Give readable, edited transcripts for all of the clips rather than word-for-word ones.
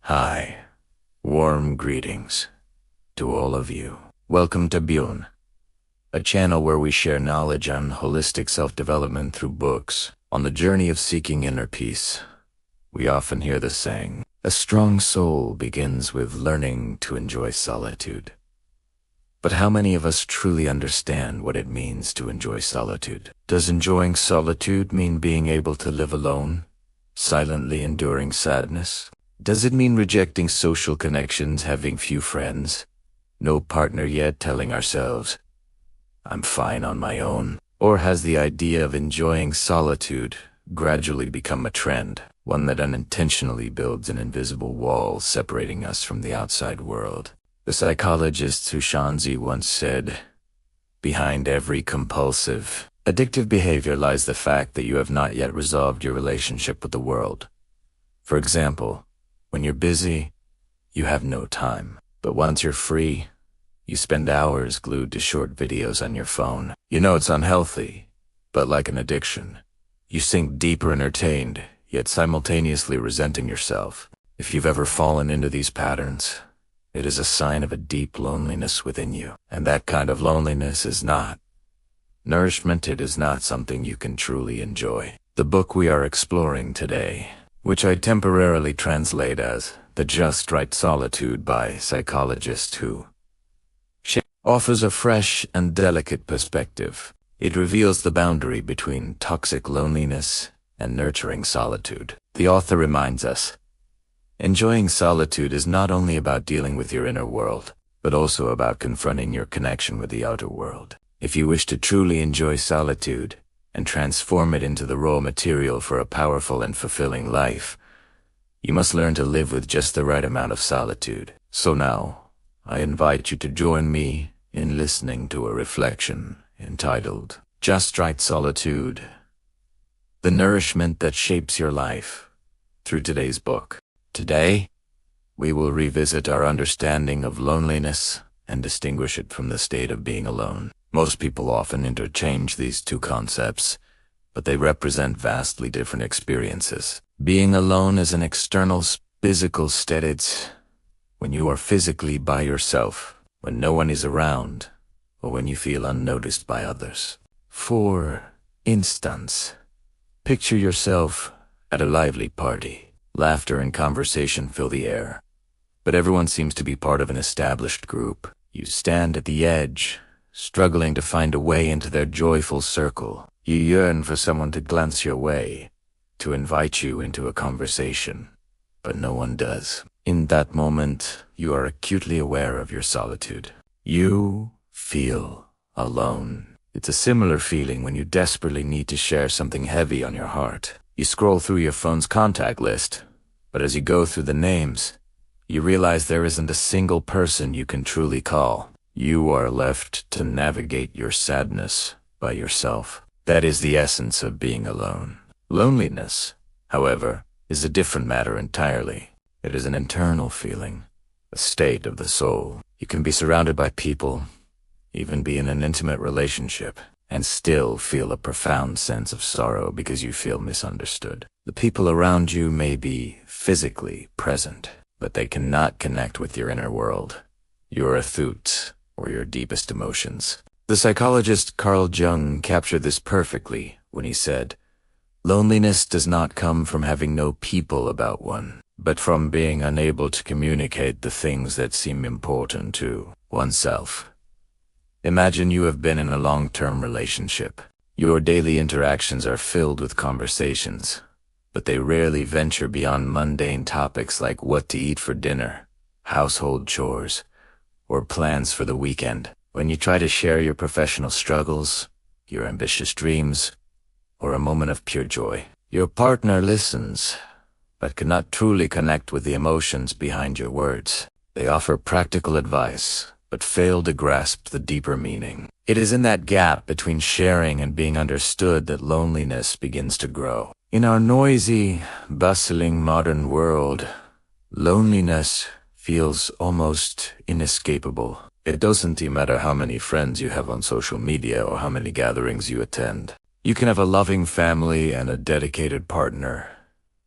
Hi, warm greetings to all of you. Welcome to BION, a channel where we share knowledge on holistic self-development through books. On the journey of seeking inner peace, we often hear the saying, a strong soul begins with learning to enjoy solitude. But how many of us truly understand what it means to enjoy solitude? Does enjoying solitude mean being able to live alone, silently enduring sadness? Does it mean rejecting social connections, having few friends, no partner yet, telling ourselves, I'm fine on my own? Or has the idea of enjoying solitude gradually become a trend, one that unintentionally builds an invisible wall separating us from the outside world? The psychologist Sushanzi once said, behind every compulsive, addictive behavior lies the fact that you have not yet resolved your relationship with the world. For example, when you're busy, you have no time. But once you're free, you spend hours glued to short videos on your phone. You know it's unhealthy, but like an addiction, you sink deeper entertained, yet simultaneously resenting yourself. If you've ever fallen into these patterns, it is a sign of a deep loneliness within you. And that kind of loneliness is not nourishment. It is not something you can truly enjoy. The book we are exploring today, which I temporarily translate as The Just Right Solitude by psychologist who offers a fresh and delicate perspective. It reveals the boundary between toxic loneliness and nurturing solitude. The author reminds us, enjoying solitude is not only about dealing with your inner world, but also about confronting your connection with the outer world. If you wish to truly enjoy solitude and transform it into the raw material for a powerful and fulfilling life, you must learn to live with just the right amount of solitude. So now, I invite you to join me in listening to a reflection entitled, Just Right Solitude, the nourishment that shapes your life, through today's book. Today, we will revisit our understanding of loneliness and distinguish it from the state of being alone. Most people often interchange these two concepts, but they represent vastly different experiences. Being alone is an external physical state. It's when you are physically by yourself, when no one is around, or when you feel unnoticed by others. For instance, picture yourself at a lively party. Laughter and conversation fill the air, but everyone seems to be part of an established group. You stand at the edge, struggling to find a way into their joyful circle. You yearn for someone to glance your way, to invite you into a conversation, but no one does. In that moment, you are acutely aware of your solitude. You feel alone. It's a similar feeling when you desperately need to share something heavy on your heart. You scroll through your phone's contact list, but as you go through the names, you realize there isn't a single person you can truly call. You are left to navigate your sadness by yourself. That is the essence of being alone. Loneliness, however, is a different matter entirely. It is an internal feeling, a state of the soul. You can be surrounded by people, even be in an intimate relationship, and still feel a profound sense of sorrow because you feel misunderstood. The people around you may be physically present, but they cannot connect with your inner world, your thoughts, or your deepest emotions. The psychologist Carl Jung captured this perfectly when he said, loneliness does not come from having no people about one, but from being unable to communicate the things that seem important to oneself. Imagine you have been in a long-term relationship. Your daily interactions are filled with conversations, but they rarely venture beyond mundane topics like what to eat for dinner, household chores, or plans for the weekend. When you try to share your professional struggles, your ambitious dreams, or a moment of pure joy, your partner listens, but cannot truly connect with the emotions behind your words. They offer practical advice, but fail to grasp the deeper meaning. It is in that gap between sharing and being understood that loneliness begins to grow. In our noisy, bustling modern world, loneliness feels almost inescapable. It doesn't matter how many friends you have on social media or how many gatherings you attend. You can have a loving family and a dedicated partner,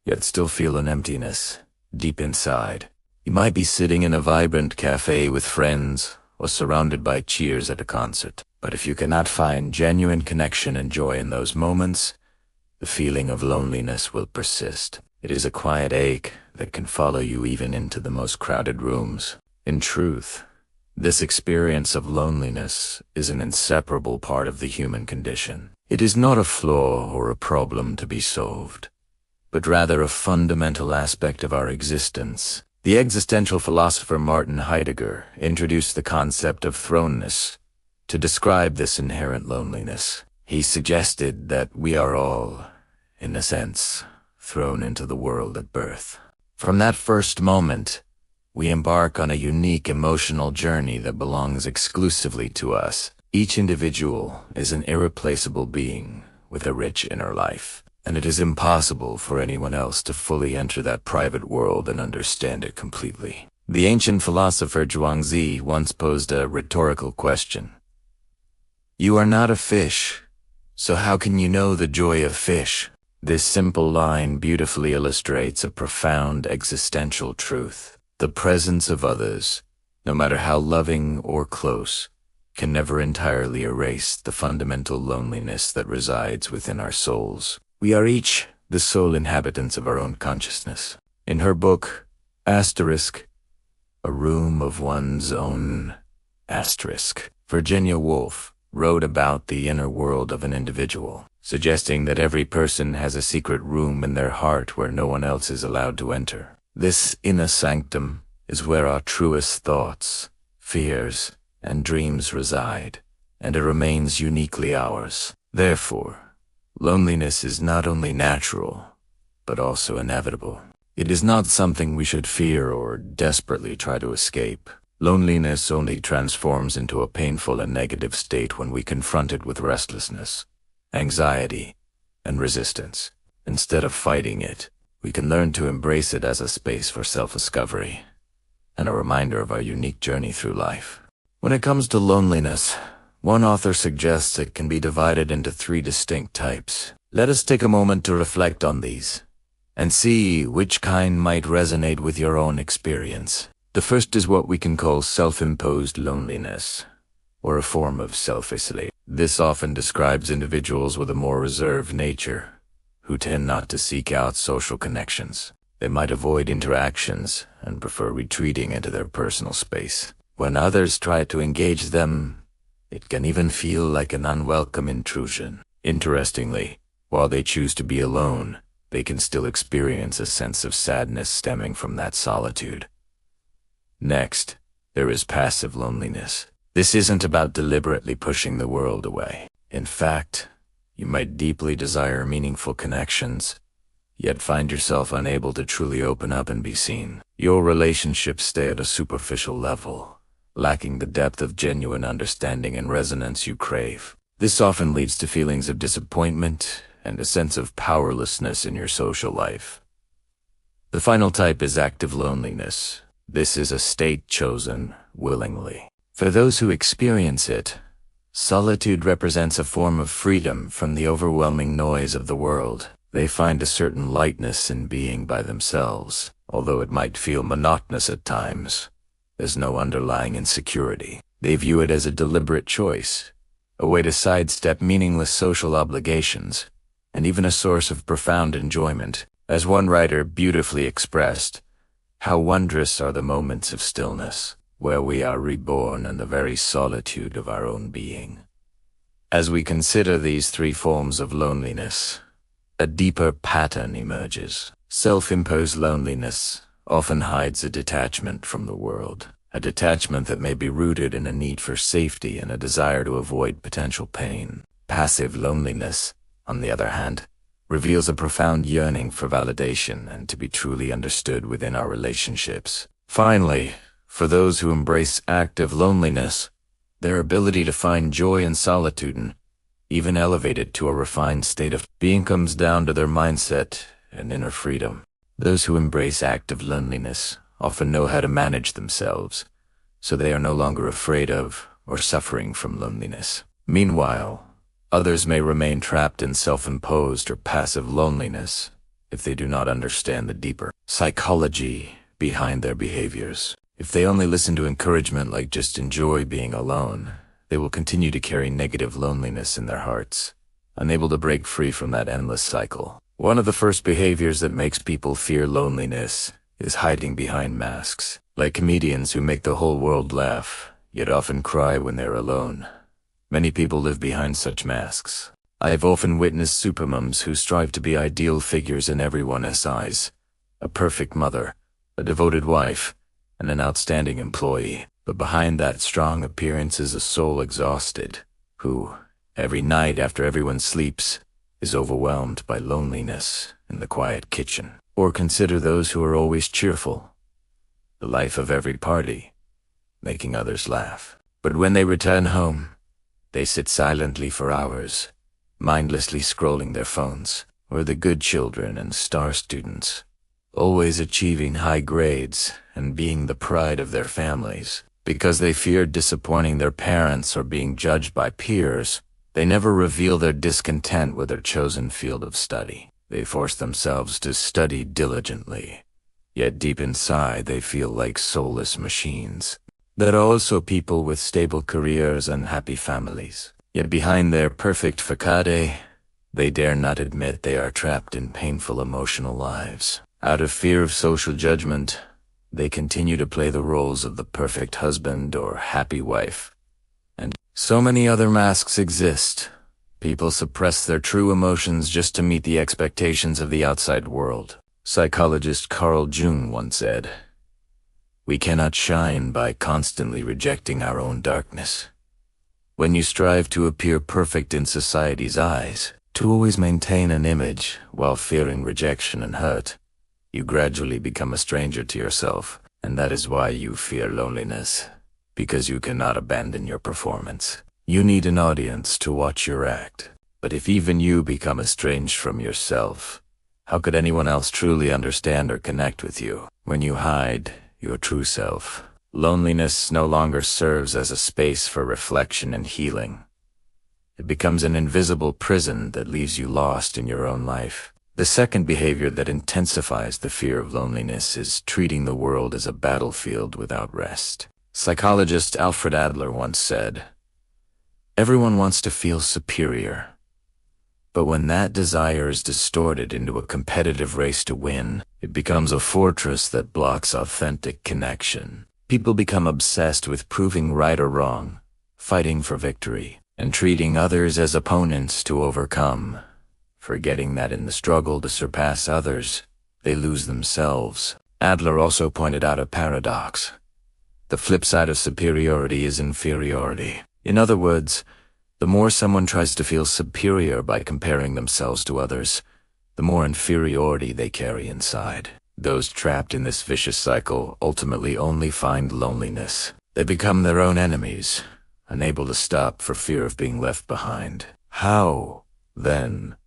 yet still feel an emptiness. Deep inside, you might be sitting in a vibrant cafe with friends or surrounded by cheers at a concert. But if you cannot find genuine connection and joy in those moments, the feeling of loneliness will persist. It is a quiet ache that can follow you even into the most crowded rooms. In truth, this experience of loneliness is an inseparable part of the human condition. It is not a flaw or a problem to be solved, but rather a fundamental aspect of our existence. The existential philosopher Martin Heidegger introduced the concept of thrownness to describe this inherent loneliness. He suggested that we are all, in a sense, thrown into the world at birth. From that first moment, we embark on a unique emotional journey that belongs exclusively to us. Each individual is an irreplaceable being with a rich inner life, and it is impossible for anyone else to fully enter that private world and understand it completely. The ancient philosopher Zhuangzi once posed a rhetorical question. "You are not a fish, so how can you know the joy of fish?" This simple line beautifully illustrates a profound existential truth. The presence of others, no matter how loving or close, can never entirely erase the fundamental loneliness that resides within our souls. We are each the sole inhabitants of our own consciousness. In her book, A Room of One's Own, Virginia Woolf wrote about the inner world of an individual, suggesting that every person has a secret room in their heart where no one else is allowed to enter. This inner sanctum is where our truest thoughts, fears, and dreams reside, and it remains uniquely ours. Therefore, loneliness is not only natural, but also inevitable. It is not something we should fear or desperately try to escape. Loneliness only transforms into a painful and negative state when we confront it with restlessness, anxiety, and resistance. Instead of fighting it, we can learn to embrace it as a space for self-discovery and a reminder of our unique journey through life. When it comes to loneliness, one author suggests it can be divided into 3 distinct types. Let us take a moment to reflect on these and see which kind might resonate with your own experience. The first is what we can call self-imposed loneliness, or a form of self-isolation. This often describes individuals with a more reserved nature, who tend not to seek out social connections. They might avoid interactions and prefer retreating into their personal space. When others try to engage them, it can even feel like an unwelcome intrusion. Interestingly, while they choose to be alone, they can still experience a sense of sadness stemming from that solitude. Next, there is passive loneliness. This isn't about deliberately pushing the world away. In fact, you might deeply desire meaningful connections, yet find yourself unable to truly open up and be seen. Your relationships stay at a superficial level, lacking the depth of genuine understanding and resonance you crave. This often leads to feelings of disappointment and a sense of powerlessness in your social life. The final type is active loneliness. This is a state chosen willingly. For those who experience it, solitude represents a form of freedom from the overwhelming noise of the world. They find a certain lightness in being by themselves, although it might feel monotonous at times. There's no underlying insecurity. They view it as a deliberate choice, a way to sidestep meaningless social obligations, and even a source of profound enjoyment. As one writer beautifully expressed, "How wondrous are the moments of stillness, where we are reborn in the very solitude of our own being." As we consider these 3 forms of loneliness, a deeper pattern emerges. Self-imposed loneliness often hides a detachment from the world, a detachment that may be rooted in a need for safety and a desire to avoid potential pain. Passive loneliness, on the other hand, reveals a profound yearning for validation and to be truly understood within our relationships. Finally, for those who embrace active loneliness, their ability to find joy in solitude, even elevated to a refined state of being, comes down to their mindset and inner freedom. Those who embrace active loneliness often know how to manage themselves, so they are no longer afraid of or suffering from loneliness. Meanwhile, others may remain trapped in self-imposed or passive loneliness if they do not understand the deeper psychology behind their behaviors. If they only listen to encouragement like just enjoy being alone, they will continue to carry negative loneliness in their hearts, unable to break free from that endless cycle. One of the first behaviors that makes people fear loneliness is hiding behind masks. Like comedians who make the whole world laugh, yet often cry when they're alone. Many people live behind such masks. I have often witnessed supermoms who strive to be ideal figures in everyone's eyes. A perfect mother, a devoted wife, and an outstanding employee. But behind that strong appearance is a soul exhausted, who, every night after everyone sleeps, is overwhelmed by loneliness in the quiet kitchen. Or consider those who are always cheerful, the life of every party, making others laugh. But when they return home, they sit silently for hours, mindlessly scrolling their phones. Or the good children and star students, always achieving high grades and being the pride of their families. Because they feared disappointing their parents or being judged by peers, they never reveal their discontent with their chosen field of study. They force themselves to study diligently, yet deep inside they feel like soulless machines. There are also people with stable careers and happy families, yet behind their perfect facade, they dare not admit they are trapped in painful emotional lives. Out of fear of social judgment, they continue to play the roles of the perfect husband or happy wife. And so many other masks exist. People suppress their true emotions just to meet the expectations of the outside world. Psychologist Carl Jung once said, "We cannot shine by constantly rejecting our own darkness." When you strive to appear perfect in society's eyes, to always maintain an image while fearing rejection and hurt, you gradually become a stranger to yourself, and that is why you fear loneliness, because you cannot abandon your performance. You need an audience to watch your act. But if even you become estranged from yourself, how could anyone else truly understand or connect with you? When you hide your true self, loneliness no longer serves as a space for reflection and healing. It becomes an invisible prison that leaves you lost in your own life. The second behavior that intensifies the fear of loneliness is treating the world as a battlefield without rest. Psychologist Alfred Adler once said, "Everyone wants to feel superior. But when that desire is distorted into a competitive race to win, it becomes a fortress that blocks authentic connection. People become obsessed with proving right or wrong, fighting for victory, and treating others as opponents to overcome, forgetting that in the struggle to surpass others, they lose themselves." Adler also pointed out a paradox. The flip side of superiority is inferiority. In other words, the more someone tries to feel superior by comparing themselves to others, the more inferiority they carry inside. Those trapped in this vicious cycle ultimately only find loneliness. They become their own enemies, unable to stop for fear of being left behind. How, then,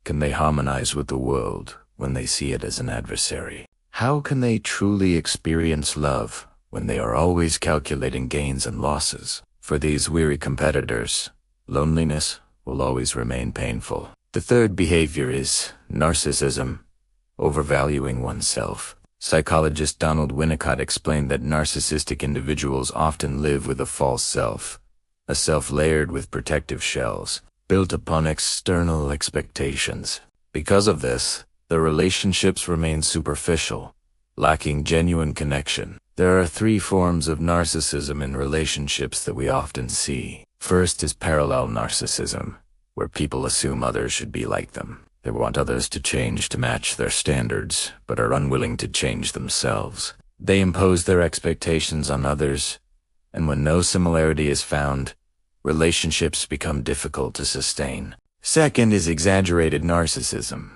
can they harmonize with the world when they see it as an adversary? How can they truly experience love when they are always calculating gains and losses? For these weary competitors, loneliness will always remain painful. The third behavior is narcissism, overvaluing oneself. Psychologist Donald Winnicott explained that narcissistic individuals often live with a false self, a self layered with protective shells, built upon external expectations. Because of this, their relationships remain superficial, lacking genuine connection. There are three forms of narcissism in relationships that we often see. First is parallel narcissism, where people assume others should be like them. They want others to change to match their standards, but are unwilling to change themselves. They impose their expectations on others, and when no similarity is found, relationships become difficult to sustain. Second is exaggerated narcissism,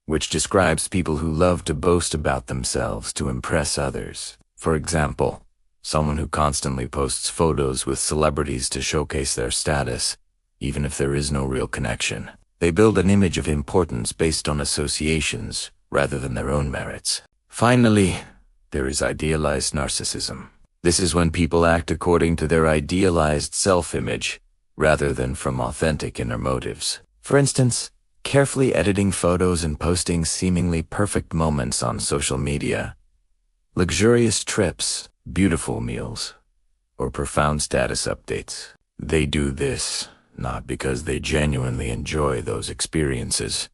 which describes people who love to boast about themselves to impress others. For example, someone who constantly posts photos with celebrities to showcase their status, even if there is no real connection. They build an image of importance based on associations rather than their own merits. Finally, there is idealized narcissism. This is when people act according to their idealized self-image rather than from authentic inner motives. For instance, carefully editing photos and posting seemingly perfect moments on social media, luxurious trips, beautiful meals, or profound status updates. They do this not because they genuinely enjoy those experiences,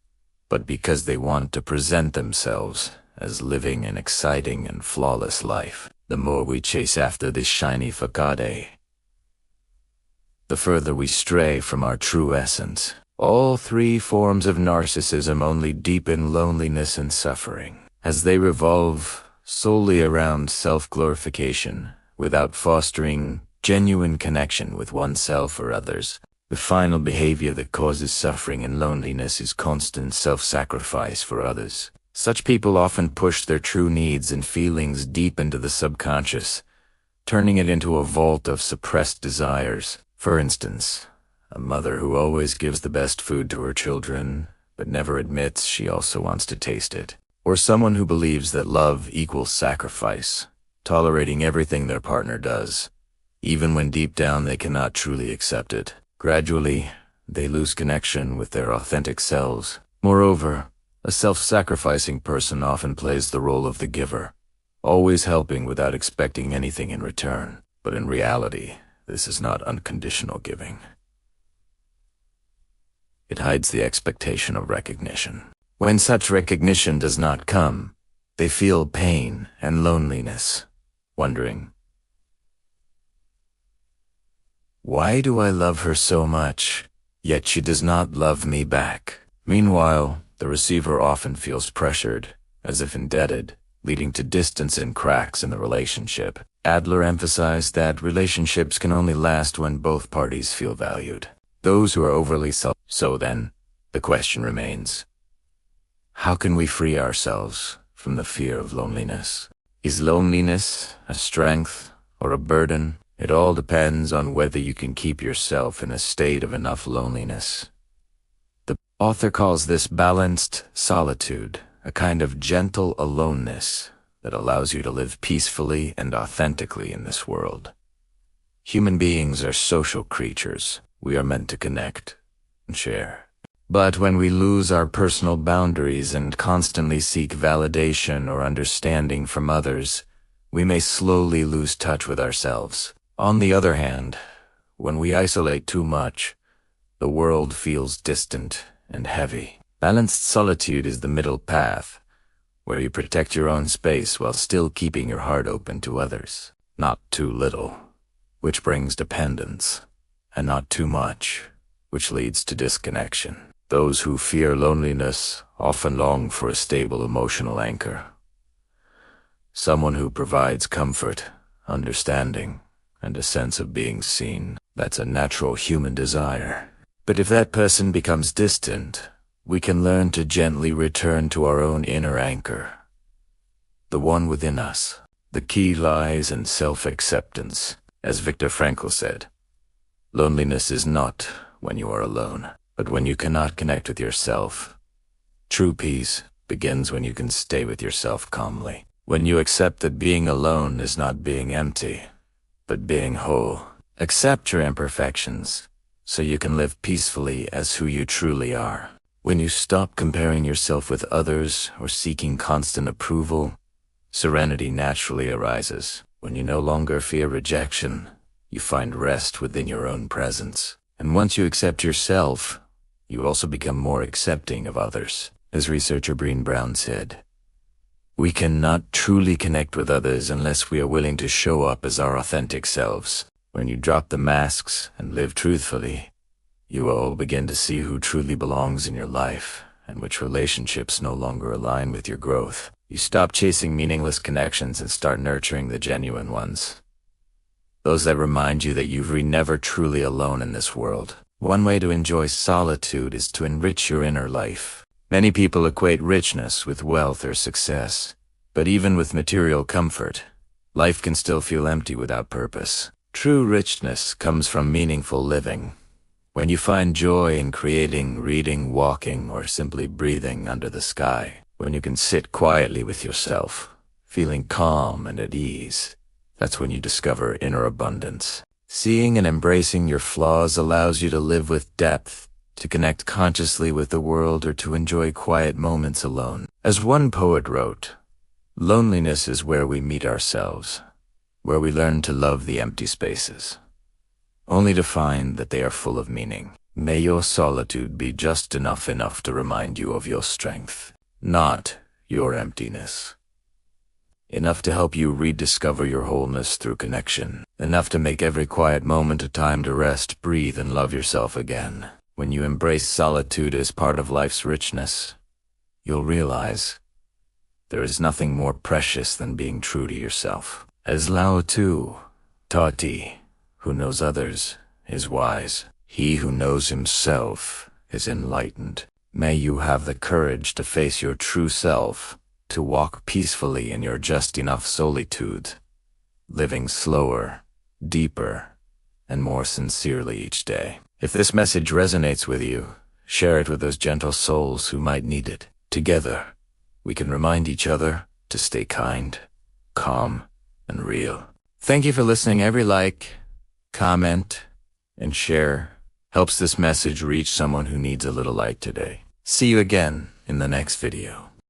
but because they want to present themselves as living an exciting and flawless life. The more we chase after this shiny facade, the further we stray from our true essence. All three forms of narcissism only deepen loneliness and suffering, as they revolve solely around self-glorification, without fostering genuine connection with oneself or others. The final behavior that causes suffering and loneliness is constant self-sacrifice for others. Such people often push their true needs and feelings deep into the subconscious, turning it into a vault of suppressed desires. For instance, a mother who always gives the best food to her children, but never admits she also wants to taste it. Or someone who believes that love equals sacrifice, tolerating everything their partner does, even when deep down they cannot truly accept it. Gradually, they lose connection with their authentic selves. Moreover, a self-sacrificing person often plays the role of the giver, always helping without expecting anything in return. But in reality, this is not unconditional giving. It hides the expectation of recognition. When such recognition does not come, they feel pain and loneliness, wondering, "Why do I love her so much, yet she does not love me back?" Meanwhile, the receiver often feels pressured, as if indebted, leading to distance and cracks in the relationship. Adler emphasized that relationships can only last when both parties feel valued. Those who are overly So then, the question remains, how can we free ourselves from the fear of loneliness? Is loneliness a strength or a burden? It all depends on whether you can keep yourself in a state of enough loneliness. The author calls this balanced solitude, a kind of gentle aloneness that allows you to live peacefully and authentically in this world. Human beings are social creatures. We are meant to connect and share. But when we lose our personal boundaries and constantly seek validation or understanding from others, we may slowly lose touch with ourselves. On the other hand, when we isolate too much, the world feels distant and heavy. Balanced solitude is the middle path, where you protect your own space while still keeping your heart open to others. Not too little, which brings dependence, and not too much, which leads to disconnection. Those who fear loneliness often long for a stable emotional anchor. Someone who provides comfort, understanding, and a sense of being seen. That's a natural human desire. But if that person becomes distant, we can learn to gently return to our own inner anchor, the one within us. The key lies in self-acceptance. As Viktor Frankl said, loneliness is not when you are alone, but when you cannot connect with yourself. True peace begins when you can stay with yourself calmly. When you accept that being alone is not being empty, but being whole. Accept your imperfections, so you can live peacefully as who you truly are. When you stop comparing yourself with others or seeking constant approval, serenity naturally arises. When you no longer fear rejection, you find rest within your own presence. And once you accept yourself, you also become more accepting of others. As researcher Brené Brown said, we cannot truly connect with others unless we are willing to show up as our authentic selves. When you drop the masks and live truthfully, you will begin to see who truly belongs in your life and which relationships no longer align with your growth. You stop chasing meaningless connections and start nurturing the genuine ones. Those that remind you that you're never truly alone in this world. One way to enjoy solitude is to enrich your inner life. Many people equate richness with wealth or success, but even with material comfort, life can still feel empty without purpose. True richness comes from meaningful living. When you find joy in creating, reading, walking, or simply breathing under the sky. When you can sit quietly with yourself, feeling calm and at ease. That's when you discover inner abundance. Seeing and embracing your flaws allows you to live with depth to connect consciously with the world, or to enjoy quiet moments alone. As one poet wrote, loneliness is where we meet ourselves, where we learn to love the empty spaces, only to find that they are full of meaning. May your solitude be just enough to remind you of your strength, not your emptiness. Enough to help you rediscover your wholeness through connection. Enough to make every quiet moment a time to rest, breathe, and love yourself again. When you embrace solitude as part of life's richness, you'll realize there is nothing more precious than being true to yourself. As Lao Tzu taught, who knows others is wise. He who knows himself is enlightened. May you have the courage to face your true self, to walk peacefully in your just enough solitude, living slower, deeper, and more sincerely each day. If this message resonates with you, share it with those gentle souls who might need it. Together, we can remind each other to stay kind, calm, and real. Thank you for listening. Every like, comment, and share helps this message reach someone who needs a little light today. See you again in the next video.